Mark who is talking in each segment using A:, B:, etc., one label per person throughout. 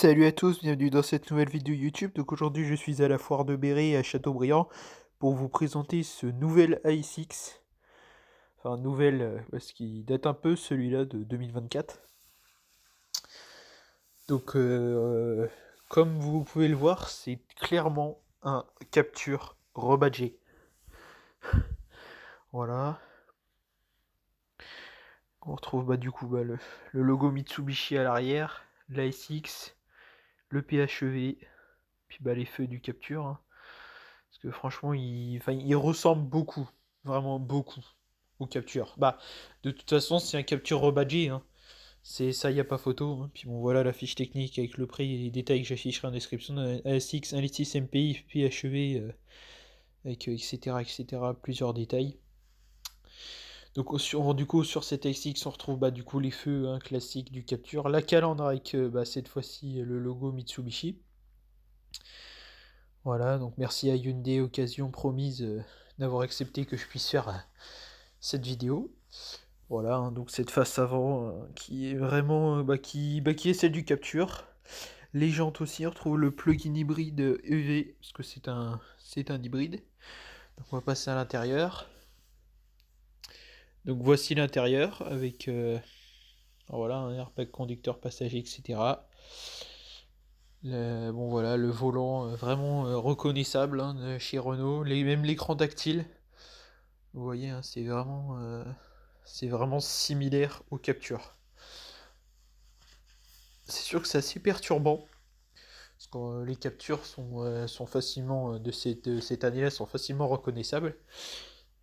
A: Salut à tous, bienvenue dans cette nouvelle vidéo YouTube. Donc aujourd'hui je suis à la foire de Béret à Châteaubriand pour vous présenter ce nouvel ASX. Enfin nouvel parce qu'il date un peu celui-là de 2024. Donc comme vous pouvez le voir, c'est clairement un capture rebadgé. Voilà. On retrouve du coup le logo Mitsubishi à l'arrière, l'ASX, le PHEV, puis les feux du capture, hein. Parce que franchement, il ressemble beaucoup, vraiment beaucoup, au capture. De toute façon, c'est un capture rebadgé, hein. C'est ça, il n'y a pas photo, hein. Puis bon, voilà la fiche technique avec le prix et les détails que j'afficherai en description. ASX, 1.6 MPI, PHEV, avec etc., etc., plusieurs détails. Donc du coup, sur cet ASX, on retrouve du coup les feux, hein, classiques du capture. La calandre avec cette fois-ci le logo Mitsubishi. Voilà, donc merci à Hyundai, occasion promise d'avoir accepté que je puisse faire cette vidéo. Voilà, hein, donc cette face avant qui est vraiment qui est celle du capture. Les jantes aussi, on retrouve le plug-in hybride EV, parce que c'est un hybride. Donc on va passer à l'intérieur. Donc voici l'intérieur avec voilà, un airbag conducteur passager, etc. Bon voilà, le volant vraiment reconnaissable, hein, de chez Renault, même l'écran tactile. Vous voyez, hein, c'est vraiment similaire aux captures. C'est sûr que c'est assez perturbant, parce que les captures sont facilement, de cette année-là, sont facilement reconnaissables.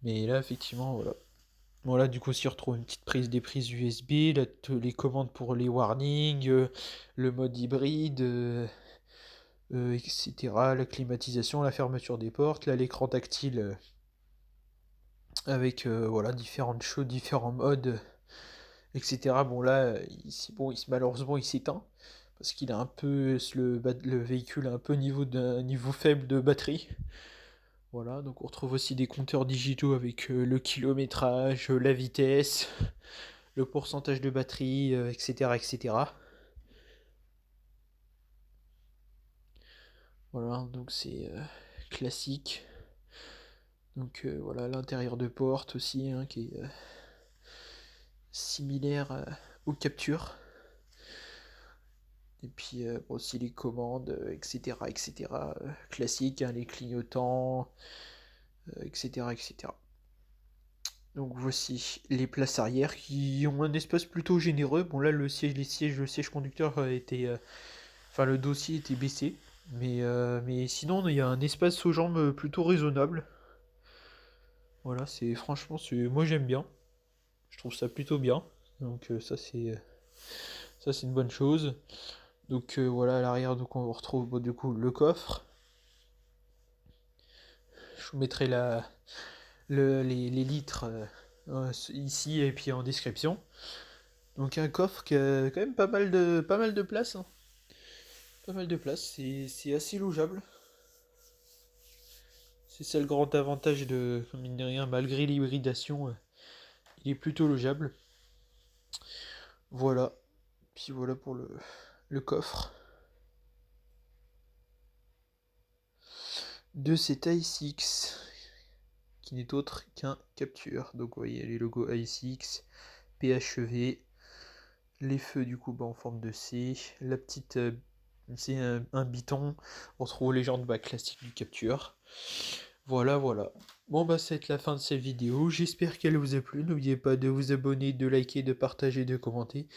A: Mais là, effectivement, voilà. Voilà, du coup, aussi, on retrouve une petite prise des prises USB, les commandes pour les warnings, le mode hybride, etc. La climatisation, la fermeture des portes, là, l'écran tactile avec voilà, différentes choses, différents modes, etc. Bon, là, malheureusement, il s'éteint parce qu'il a un peu le véhicule a un peu niveau faible de batterie. Voilà, donc on retrouve aussi des compteurs digitaux avec le kilométrage, la vitesse, le pourcentage de batterie, etc., etc. Voilà, donc c'est classique. Donc voilà, l'intérieur de porte aussi, hein, qui est similaire aux captures. Et puis aussi les commandes, etc., etc. Classiques, hein, les clignotants, etc., etc. Donc voici les places arrière qui ont un espace plutôt généreux. Bon là le siège conducteur enfin le dossier était baissé, mais sinon il y a un espace aux jambes plutôt raisonnable. Voilà, moi j'aime bien. Je trouve ça plutôt bien. Donc ça c'est une bonne chose. Donc voilà à l'arrière, donc on retrouve du coup le coffre. Je vous mettrai les litres ici et puis en description. Donc un coffre qui a quand même pas mal de place, hein. Pas mal de place, c'est assez logeable. C'est ça le grand avantage comme mine de rien, malgré l'hybridation, il est plutôt logeable. Voilà. Puis voilà pour le coffre de cet ASX, qui n'est autre qu'un capture. Donc vous voyez les logos ASX, PHEV, les feux du coup en forme de C, la petite c'est un biton, on retrouve les jantes classiques du capture. Voilà, voilà. Bon c'est la fin de cette vidéo, j'espère qu'elle vous a plu, n'oubliez pas de vous abonner, de liker, de partager, de commenter.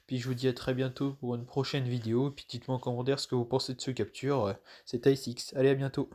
A: Puis je vous dis à très bientôt pour une prochaine vidéo, puis dites-moi en commentaire ce que vous pensez de ce capture, c'est ASX, allez à bientôt.